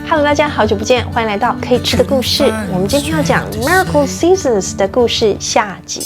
Hello， 大家好久不见，欢迎来到可以吃的故事。我们今天要讲 Miracle Seasons 的故事下集。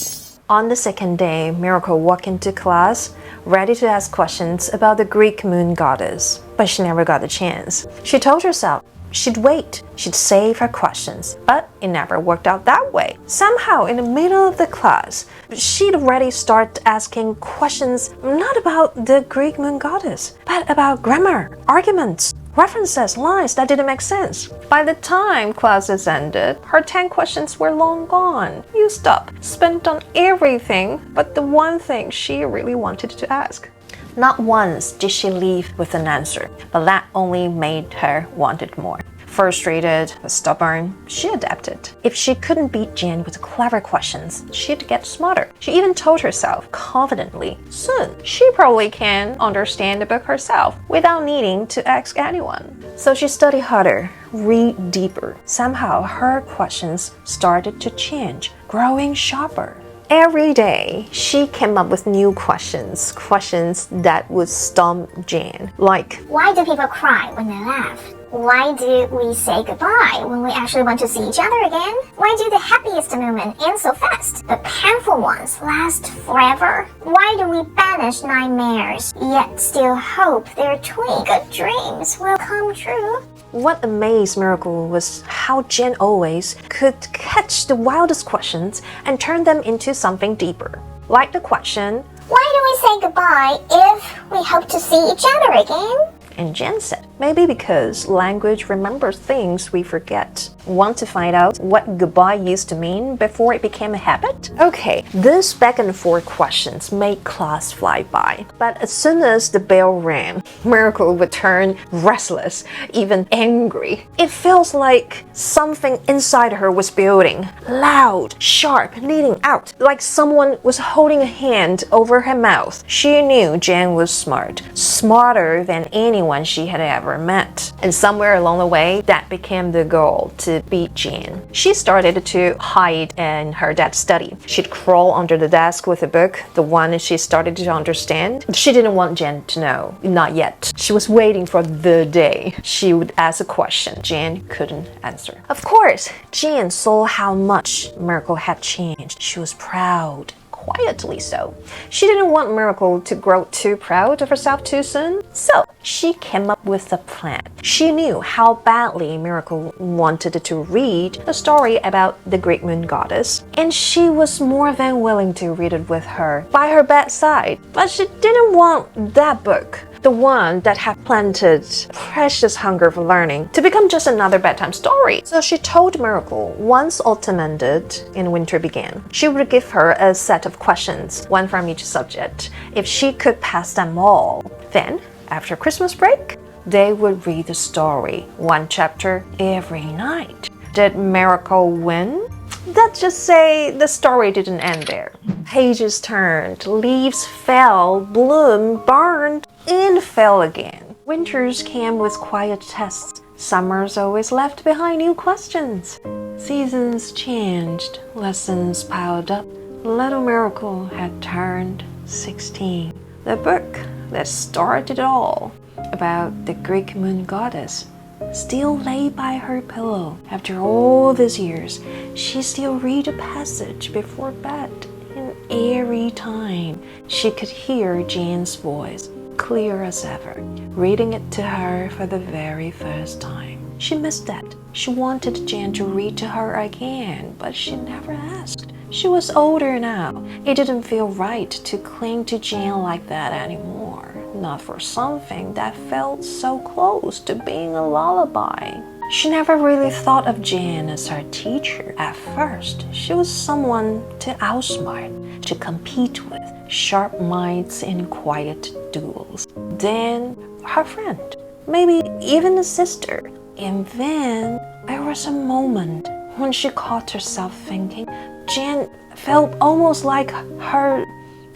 On the second day, Miracle walked into class, ready to ask questions about the Greek moon goddess, but she never got the chance. She told herself she'd wait, she'd save her questions, but it never worked out that way. Somehow, in the middle of the class, she'd already start asking questions not about the Greek moon goddess, but about grammar, arguments, references, lines that didn't make sense. By the time classes ended, her 10 questions were long gone, used up, spent on everything but the one thing she really wanted to ask. Not once did she leave with an answer, but that only made her want it more. Frustrated but stubborn, she adapted. If she couldn't beat Jen with clever questions, she'd get smarter. She even told herself confidently, soon she probably can understand the book herself without needing to ask anyone. So she studied harder, read deeper. Somehow her questions started to change, growing sharper. Every day, she came up with new questions that would stump Jan. Like, why do people cry when they laugh? Why do we say goodbye when we actually want to see each other again? Why do the happiest moments end so fast, but painful ones last forever? Why do we banish nightmares, yet still hope their good dreams will come true? What amazed Miracle was how Jen always could catch the wildest questions and turn them into something deeper. Like the question, why do we say goodbye if we hope to see each other again? And Jen said, maybe because language remembers things we forget. Want to find out what goodbye used to mean before it became a habit? Okay, this back and forth questions made class fly by. But as soon as the bell rang, Miracle would turn restless, even angry. It feels like something inside her was building, loud, sharp, leading out, like someone was holding a hand over her mouth. She knew Jen was smart, smarter than anyone she had ever met. And somewhere along the way, that became the goal, to beat Jan. She started to hide in her dad's study. She'd crawl under the desk with a book, the one she started to understand. She didn't want Jan to know, not yet. She was waiting for the day she would ask a question Jan couldn't answer. Of course, Jan saw how much Miracle had changed. She was proud. Quietly so. She didn't want Miracle to grow too proud of herself too soon, so she came up with a plan. She knew how badly Miracle wanted to read the story about the Greek moon goddess, and she was more than willing to read it with her by her bedside. But she didn't want that book, the one that had planted precious hunger for learning, to become just another bedtime story. So she told Miracle once autumn ended and winter began, she would give her a set of questions, one from each subject. If she could pass them all, then, after Christmas break, they would read the story, one chapter every night. Did Miracle win? Let's just say the story didn't end there. Pages turned, leaves fell, bloomed, burned, and fell again. Winters came with quiet tests. Summers always left behind new questions. Seasons changed, lessons piled up. Little Miracle had turned 16. The book that started it all, about the Greek moon goddess, still lay by her pillow. After all these years, she still read a passage before bed, and every time she could hear Jan's voice, clear as ever, reading it to her for the very first time. She missed that. She wanted Jan to read to her again, but she never asked. She was older now. It didn't feel right to cling to Jan like that anymore. Not for something that felt so close to being a lullaby. She never really thought of Jan as her teacher at first. She was someone to outsmart, to compete with, sharp minds in quiet duels. Then her friend, maybe even a sister. And then there was a moment when she caught herself thinking Jan felt almost like her.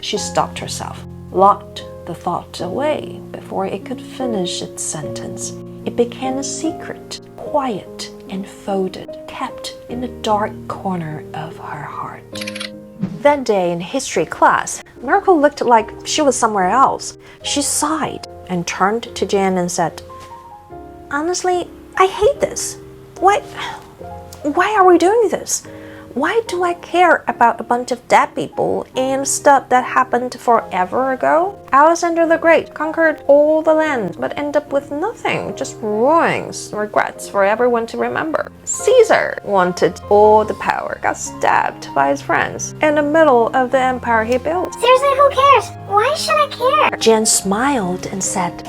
She stopped herself, locked the thought away before it could finish its sentence. It became a secret, quiet and folded, kept in the dark corner of her heart. That day in history class, Miracle looked like she was somewhere else. She sighed. and turned to Jan and said, "Honestly, I hate this. Why are we doing this? Why do I care about a bunch of dead people and stuff that happened forever ago? Alexander the Great conquered all the land, but ended up with nothing, just ruins, regrets for everyone to remember. Caesar wanted all the power, got stabbed by his friends in the middle of the empire he built." Seriously, who cares? Why should I care? Jen smiled and said,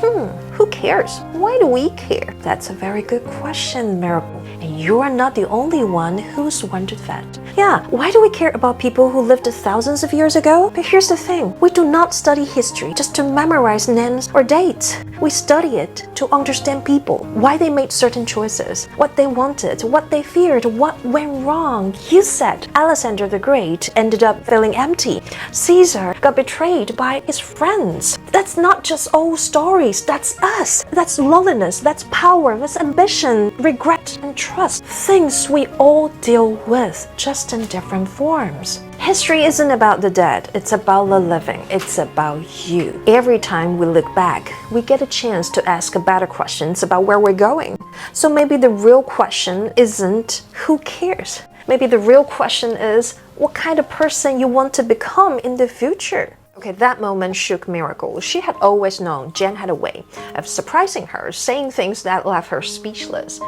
who cares? Why do we care? That's a very good question, Miracle. And you are not the only one who's wondered that. Yeah, why do we care about people who lived thousands of years ago? But here's the thing, we do not study history just to memorize names or dates. We study it to understand people, why they made certain choices, what they wanted, what they feared, what went wrong. You said Alexander the Great ended up feeling empty. Caesar got betrayed by his friends. That's not just old stories, that's us. That's loneliness, that's power, that's ambition, regret, and trust. Things we all deal with, just in different forms. History isn't about the dead, it's about the living, it's about you. Every time we look back, we get a chance to ask better questions about where we're going. So maybe the real question isn't who cares? Maybe the real question is what kind of person you want to become in the future. Okay, that moment shook Miracle. She had always known Jen had a way of surprising her, saying things that left her speechless.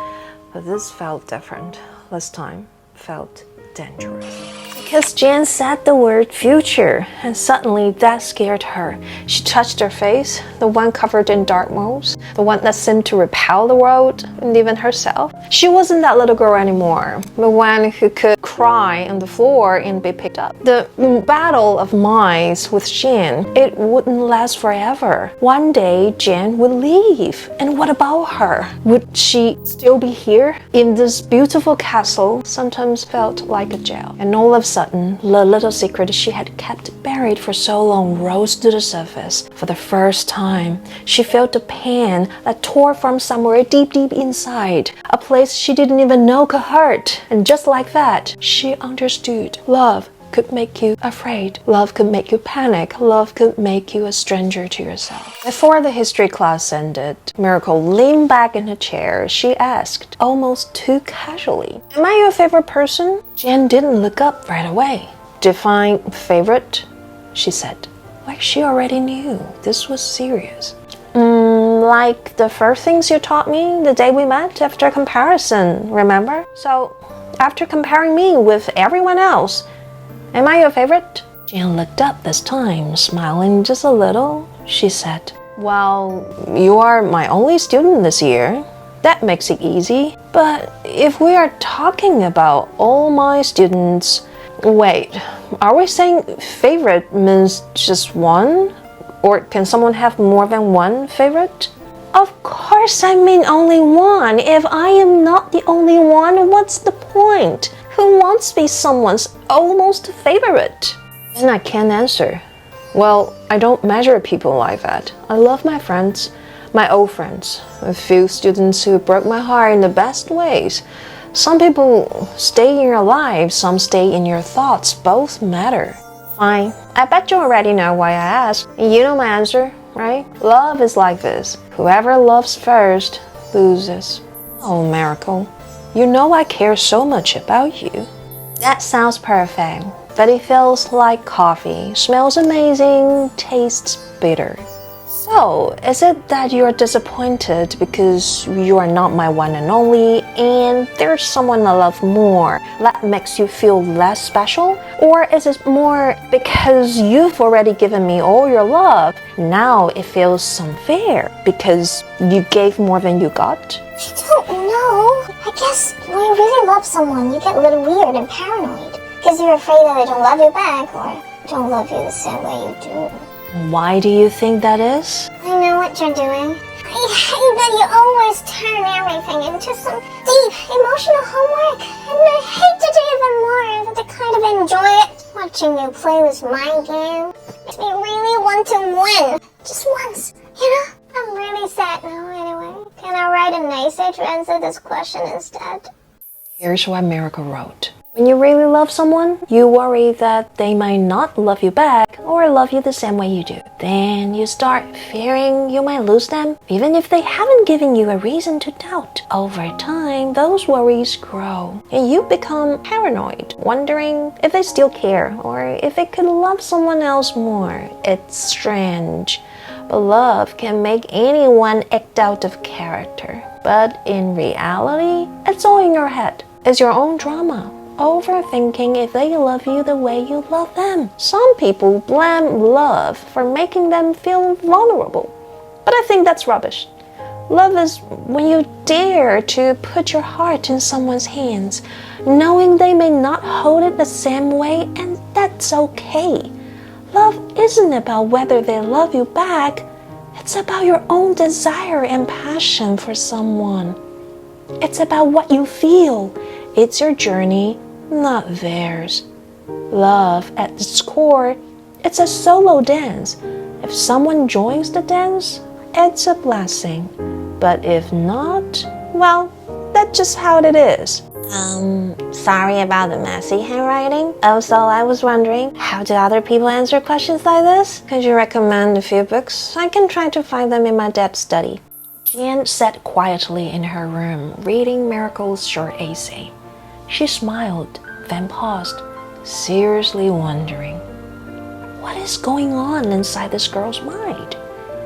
But this felt different. This time felt dangerous. Because Jan said the word future, and suddenly that scared her. She touched her face, the one covered in dark moles, the one that seemed to repel the world and even herself. She wasn't that little girl anymore, the one who could cry on the floor and be picked up. The battle of minds with Jan, it wouldn't last forever. One day, Jan would leave. And what about her? Would she still be here? In this beautiful castle, sometimes felt like a jail. And all of a sudden, the little secret she had kept buried for so long rose to the surface. For the first time, she felt the pain that tore from somewhere deep, deep inside, a place she didn't even know could hurt. And just like that, she understood. Love could make you afraid. Love could make you panic. Love could make you a stranger to yourself. Before the history class ended, Miracle leaned back in her chair. She asked, almost too casually, "Am I your favorite person?" Jen didn't look up right away. "Define favorite," she said. Like she already knew this was serious. Like the first things you taught me the day we met after comparison, remember? So, after comparing me with everyone else, am I your favorite?" Jan looked up this time, smiling just a little. She said, "Well, you are my only student this year. That makes it easy. But if we are talking about all my students..." Wait, are we saying favorite means just one? Or can someone have more than one favorite? Of course I mean only one. If I am not the only one, what's the point? Who wants to be someone's almost favorite? Then I can't answer. Well, I don't measure people like that. I love my friends, my old friends, a few students who broke my heart in the best ways. Some people stay in your life, some stay in your thoughts. Both matter. Fine. I bet you already know why I asked. You know my answer, right? Love is like this. Whoever loves first loses. Oh, Miracle. You know I care so much about you. That sounds perfect, but it feels like coffee, smells amazing, tastes bitter. So, is it that you're disappointed because you are not my one and only and there's someone I love more that makes you feel less special? Or is it more because you've already given me all your love, now it feels unfair because you gave more than you got? I don't know. I guess when you really love someone, you get a little weird and paranoid because you're afraid that they don't love you back or don't love you the same way you do. Why do you think that is? I know what you're doing. I hate that you always turn everything into some deep emotional homework. And I hate to do even more than to kind of enjoy it. Watching you play this mind game makes me really want to win. Just once, you know? I'm really sad now anyway. Can I write a nicer to answer this question instead? Here's what Miracle wrote. When you really love someone, you worry that they might not love you back or love you the same way you do. Then you start fearing you might lose them, even if they haven't given you a reason to doubt. Over time, those worries grow, and you become paranoid, wondering if they still care or if they could love someone else more. It's strange, but love can make anyone act out of character. But in reality, it's all in your head. It's your own drama. Overthinking if they love you the way you love them. Some people blame love for making them feel vulnerable, but I think that's rubbish. Love is when you dare to put your heart in someone's hands, knowing they may not hold it the same way, and that's okay. Love isn't about whether they love you back. It's about your own desire and passion for someone. It's about what you feel. It's your journey, not theirs. Love, at its core, it's a solo dance. If someone joins the dance, it's a blessing. But if not, well, that's just how it is. Sorry about the messy handwriting. Also, I was wondering, how do other people answer questions like this? Could you recommend a few books? I can try to find them in my depth study. Jan sat quietly in her room, reading Miracle's short essay. She smiled, then paused, seriously wondering, what is going on inside this girl's mind?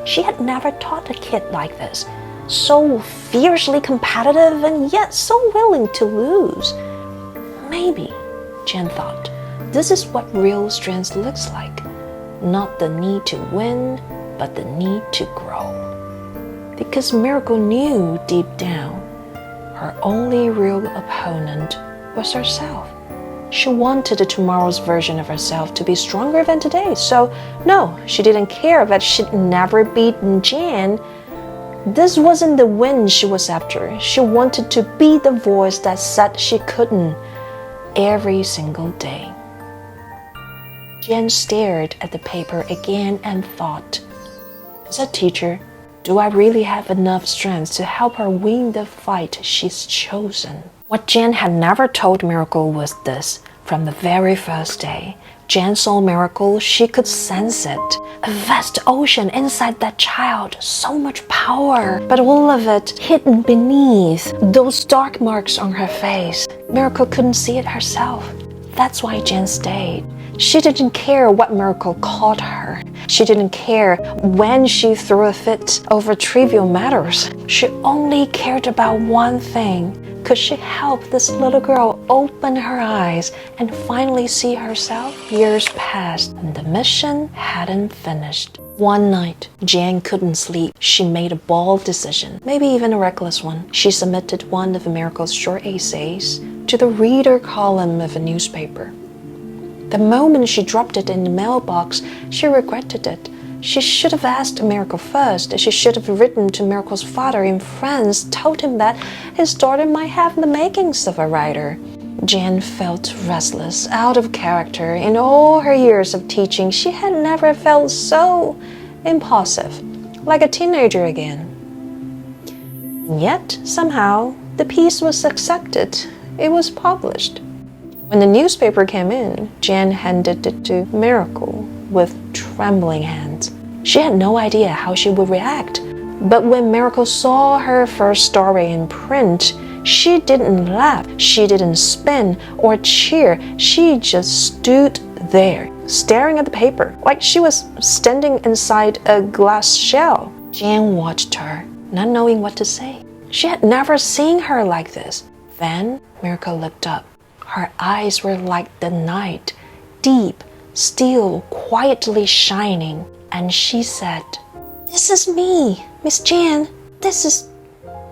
She had never taught a kid like this, so fiercely competitive and yet so willing to lose. Maybe, Jan thought, this is what real strength looks like. Not the need to win, but the need to grow. Because Miracle knew deep down, her only real opponent was herself. She wanted tomorrow's version of herself to be stronger than today. So, no, she didn't care that she'd never beaten Jan. This wasn't the win she was after. She wanted to be the voice that said she couldn't every single day. Jan stared at the paper again and thought, as a teacher, do I really have enough strength to help her win the fight she's chosen? What Jan had never told Miracle was this. From the very first day, Jan saw Miracle, she could sense it. A vast ocean inside that child, so much power, but all of it hidden beneath those dark marks on her face. Miracle couldn't see it herself. That's why Jan stayed. She didn't care what Miracle called her. She didn't care when she threw a fit over trivial matters. She only cared about one thing. Could she help this little girl open her eyes and finally see herself? Years passed and the mission hadn't finished. One night, Jan couldn't sleep. She made a bold decision, maybe even a reckless one. She submitted one of Miracle's short essays to the reader column of a newspaper. The moment she dropped it in the mailbox, she regretted it. She should have asked Miracle first. She should have written to Miracle's father in France, told him that his daughter might have the makings of a writer. Jan felt restless, out of character. In all her years of teaching, she had never felt so impulsive, like a teenager again. And yet, somehow, the piece was accepted. It was published. When the newspaper came in, Jan handed it to Miracle with trembling hands. She had no idea how she would react, but when Miracle saw her first story in print, she didn't laugh, she didn't spin or cheer. She just stood there, staring at the paper, like she was standing inside a glass shell. Jan watched her, not knowing what to say. She had never seen her like this. Then Miracle looked up. Her eyes were like the night, deep, still, quietly shining. And she said, "This is me, Miss Jan. This is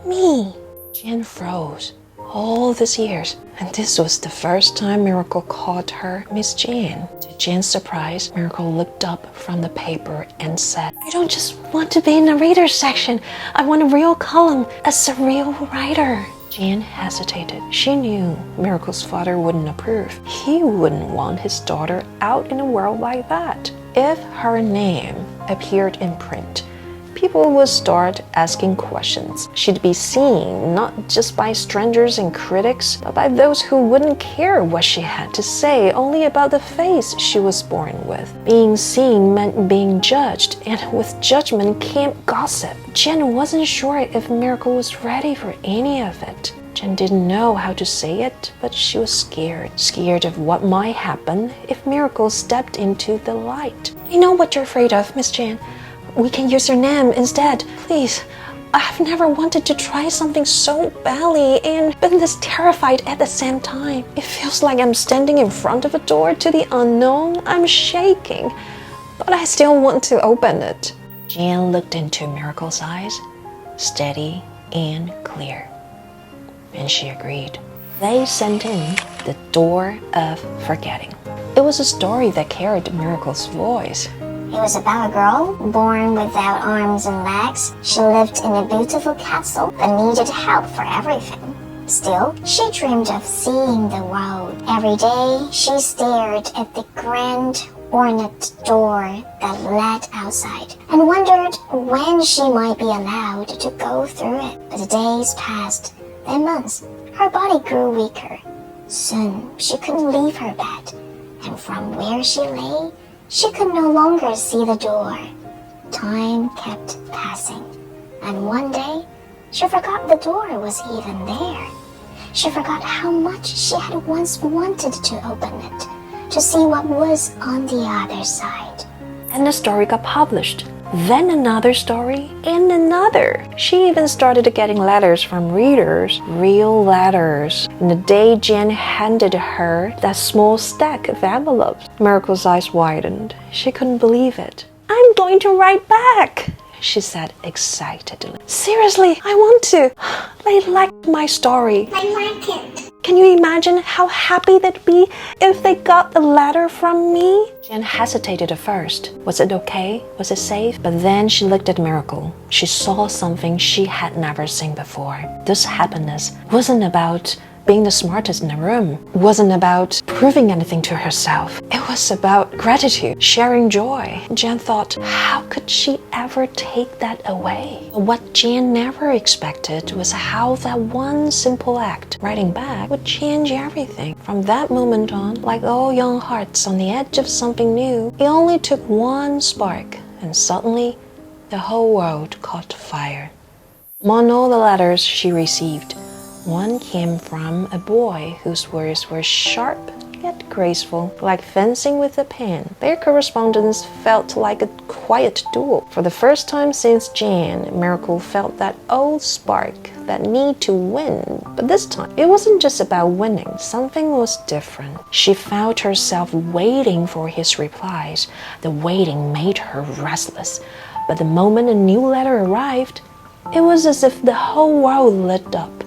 me." Jan froze. All these years, and this was the first time Miracle called her Miss Jan. To Jan's surprise, Miracle looked up from the paper and said, "I don't just want to be in the reader's section. I want a real column as a real writer." Jan hesitated. She knew Miracle's father wouldn't approve. He wouldn't want his daughter out in a world like that. If her name appeared in print, people would start asking questions. She'd be seen not just by strangers and critics, but by those who wouldn't care what she had to say, only about the face she was born with. Being seen meant being judged, and with judgment came gossip. Jen wasn't sure if Miracle was ready for any of it. Jen didn't know how to say it, but she was scared. Scared of what might happen if Miracle stepped into the light. I know what you're afraid of, Miss Jen. We can use your name instead. Please. I've never wanted to try something so badly and been this terrified at the same time. It feels like I'm standing in front of a door to the unknown. I'm shaking, but I still want to open it. Jen looked into Miracle's eyes, steady and clear. And she agreed. They sent in The Door of Forgetting. It was a story that carried Miracle's voice. It was about a girl born without arms and legs. She lived in a beautiful castle but needed help for everything. Still, she dreamed of seeing the world. Every day, she stared at the grand, ornate door that led outside and wondered when she might be allowed to go through it. But the days passed, then months. Her body grew weaker. Soon, she couldn't leave her bed, and from where she lay, she could no longer see the door. Time kept passing, and one day, she forgot the door was even there. She forgot how much she had once wanted to open it, to see what was on the other side. And the story got published. Then another story, and another. She even started getting letters from readers, real letters. And the day Jen handed her that small stack of envelopes, Miracle's eyes widened. She couldn't believe it. I'm going to write back, she said excitedly. Seriously, I want to. They liked my story. I like it. Can you imagine how happy they'd be if they got a letter from me? Jen hesitated at first. Was it okay? Was it safe? But then she looked at Miracle. She saw something she had never seen before. This happiness wasn't about being the smartest in the room. It wasn't about proving anything to herself. It was about gratitude, sharing joy. Jen thought, how could she ever take that away? What Jen never expected was how that one simple act, writing back, would change everything. From that moment on, like all young hearts on the edge of something new, it only took one spark, and suddenly the whole world caught fire. Among all the letters she received, one came from a boy whose words were sharp yet graceful, like fencing with a pen. Their correspondence felt like a quiet duel. For the first time since Jan, Miracle felt that old spark, that need to win. But this time, it wasn't just about winning. Something was different. She found herself waiting for his replies. The waiting made her restless. But the moment a new letter arrived, it was as if the whole world lit up.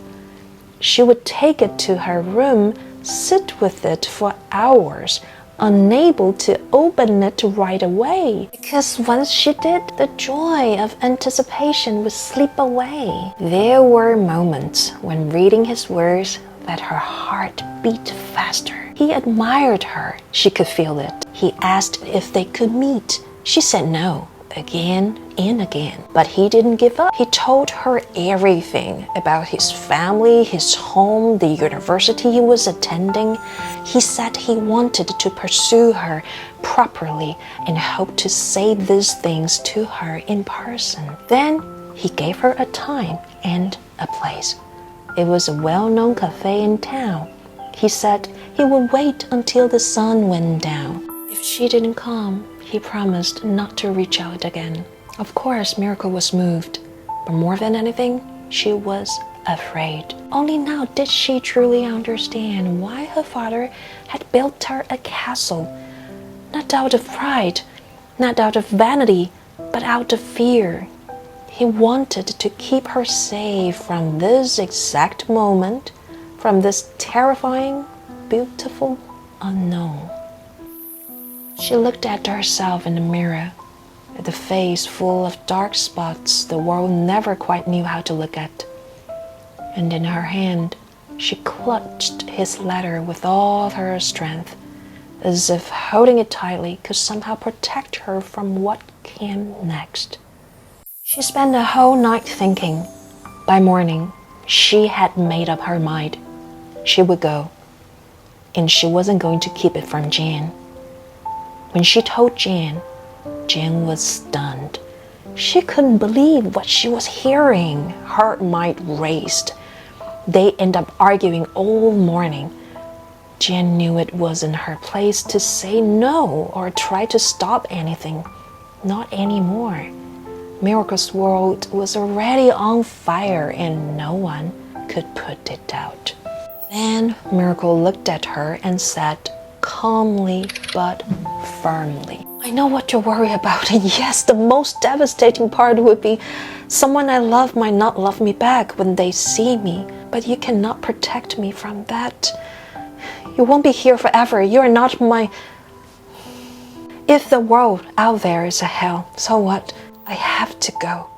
She would take it to her room, sit with it for hours, unable to open it right away. Because once she did, the joy of anticipation would slip away. There were moments when reading his words that her heart beat faster. He admired her. She could feel it. He asked if they could meet. She said no. Again and again. But he didn't give up. He told her everything about his family, his home, the university he was attending. He said he wanted to pursue her properly and hoped to say these things to her in person. Then he gave her a time and a place. It was a well-known cafe in town. He said he would wait until the sun went down. If she didn't come, he promised not to reach out again. Of course, Miracle was moved, but more than anything, she was afraid. Only now did she truly understand why her father had built her a castle. Not out of pride, not out of vanity, but out of fear. He wanted to keep her safe from this exact moment, from this terrifying, beautiful unknown. She looked at herself in the mirror, at the face full of dark spots the world never quite knew how to look at. And in her hand, she clutched his letter with all her strength, as if holding it tightly could somehow protect her from what came next. She spent the whole night thinking. By morning, she had made up her mind. She would go, and she wasn't going to keep it from Jan. When she told Jan, Jan was stunned. She couldn't believe what she was hearing. Her mind raced. They ended up arguing all morning. Jan knew it wasn't her place to say no or try to stop anything. Not anymore. Miracle's world was already on fire and no one could put it out. Then Miracle looked at her and said, calmly but firmly, I know what you worry about, and yes, the most devastating part would be someone I love might not love me back when they see me, but you cannot protect me from that. You won't be here forever. You are not my... If the world out there is a hell, so what? I have to go.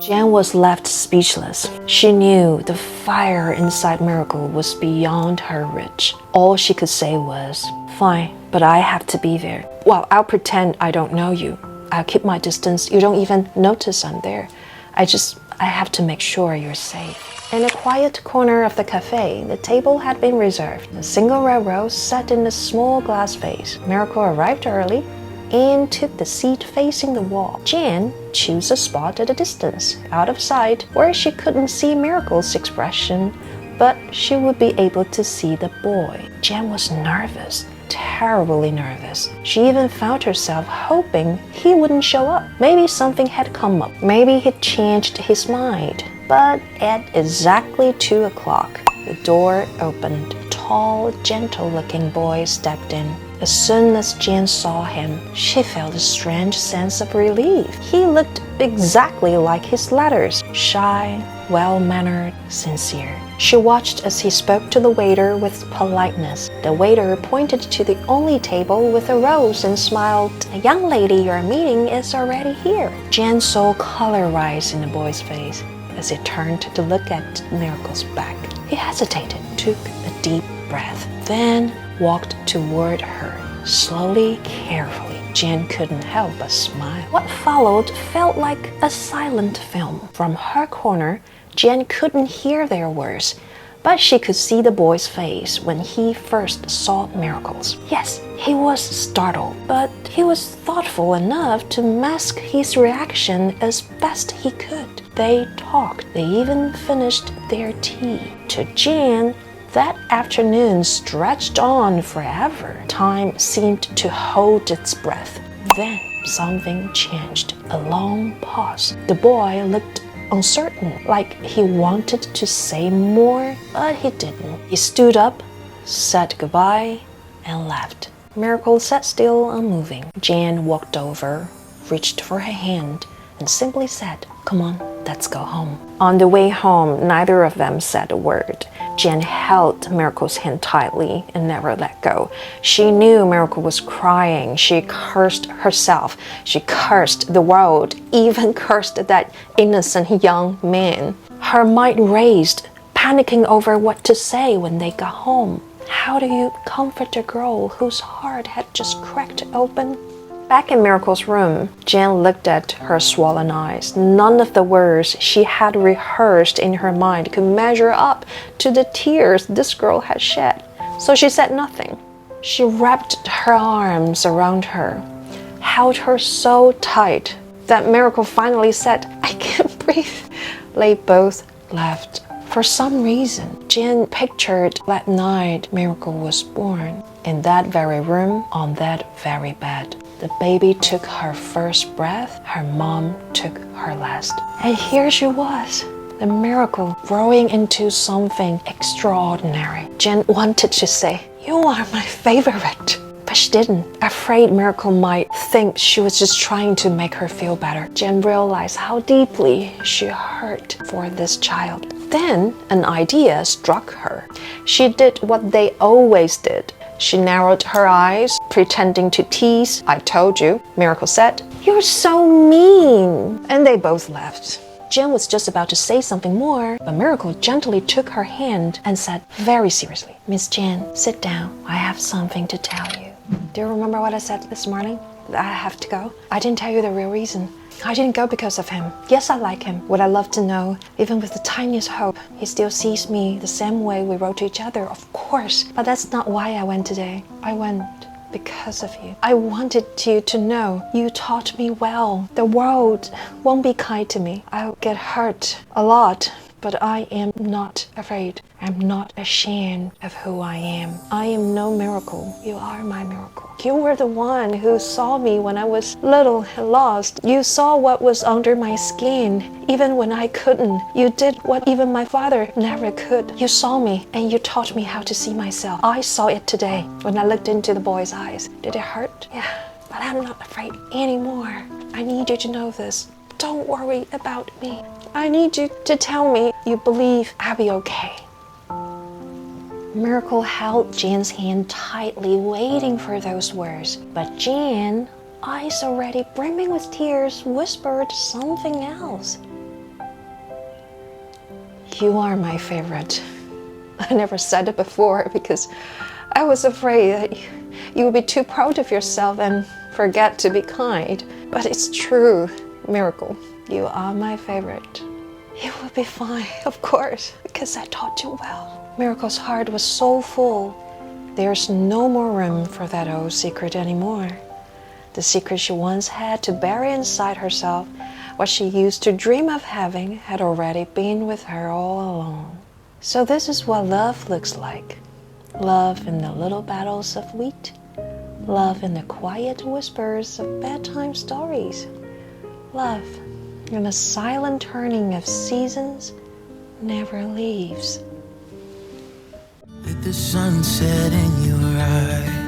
Jan was left speechless. She knew the fire inside Miracle was beyond her reach. All she could say was, fine, but I have to be there. Well, I'll pretend I don't know you. I'll keep my distance. You don't even notice I'm there. I have to make sure you're safe. In a quiet corner of the cafe, the table had been reserved. A single red rose sat in a small glass vase. Miracle arrived early and took the seat facing the wall. Jan chose a spot at a distance, out of sight, where she couldn't see Miracle's expression, but she would be able to see the boy. Jan was nervous, terribly nervous. She even found herself hoping he wouldn't show up. Maybe something had come up. Maybe he'd changed his mind. But at exactly 2 o'clock, the door opened. A tall, gentle-looking boy stepped in. As soon as Jan saw him, she felt a strange sense of relief. He looked exactly like his letters, shy, well-mannered, sincere. She watched as he spoke to the waiter with politeness. The waiter pointed to the only table with a rose and smiled, "A young lady you're meeting is already here." Jan saw color rise in the boy's face as he turned to look at Miracle's back. He hesitated, took a deep breath, then walked toward her, slowly, carefully. Jan couldn't help but smile. What followed felt like a silent film. From her corner, Jan couldn't hear their words, but she could see the boy's face when he first saw Miracles. Yes, he was startled, but he was thoughtful enough to mask his reaction as best he could. They talked. They even finished their tea. To Jan, that afternoon stretched on forever. Time seemed to hold its breath. Then something changed. A long pause. The boy looked uncertain, like he wanted to say more, but he didn't. He stood up, said goodbye, and left. Miracle sat still, unmoving. Jan walked over, reached for her hand, and simply said, "Come on, let's go home." On the way home, neither of them said a word. Jan held Miracle's hand tightly and never let go. She knew Miracle was crying. She cursed herself. She cursed the world, even cursed that innocent young man. Her mind raced, panicking over what to say when they got home. How do you comfort a girl whose heart had just cracked open? Back in Miracle's room, Jan looked at her swollen eyes. None of the words she had rehearsed in her mind could measure up to the tears this girl had shed. So she said nothing. She wrapped her arms around her, held her so tight that Miracle finally said, "I can't breathe." They both laughed. For some reason, Jan pictured that night Miracle was born. In that very room, on that very bed. The baby took her first breath, her mom took her last. And here she was, the miracle growing into something extraordinary. Jan wanted to say, "You are my favorite." But she didn't, afraid Miracle might think she was just trying to make her feel better. Jan realized how deeply she hurt for this child. Then an idea struck her. She did what they always did. She narrowed her eyes, pretending to tease. "I told you," Miracle said. "You're so mean." And they both laughed. Jan was just about to say something more, but Miracle gently took her hand and said very seriously, "Miss Jan, sit down. I have something to tell you." Do you remember what I said this morning? I have to go. I didn't tell you the real reason. I didn't go because of him. Yes, I like him. Would I love to know, even with the tiniest hope, he still sees me the same way we wrote to each other? Of course. But that's not why I went today. I went because of you. I wanted you to know you taught me well. The world won't be kind to me. I'll get hurt a lot, but I am not afraid. I'm not ashamed of who I am. I am no miracle. You are my miracle. You were the one who saw me when I was little and lost. You saw what was under my skin, even when I couldn't. You did what even my father never could. You saw me and you taught me how to see myself. I saw it today when I looked into the boy's eyes. Did it hurt? Yeah, but I'm not afraid anymore. I need you to know this. Don't worry about me. I need you to tell me you believe I'll be okay. Miracle held Jan's hand tightly, waiting for those words. But Jan, eyes already brimming with tears, whispered something else. You are my favorite. I never said it before because I was afraid that you would be too proud of yourself and forget to be kind. But it's true, Miracle. You are my favorite. You will be fine, of course, because I taught you well. Miracle's heart was so full. There's no more room for that old secret anymore. The secret she once had to bury inside herself, what she used to dream of having, had already been with her all along. So this is what love looks like. Love in the little battles of wheat. Love in the quiet whispers of bedtime stories. Love in the silent turning of seasons never leaves. With the sunset in your eyes,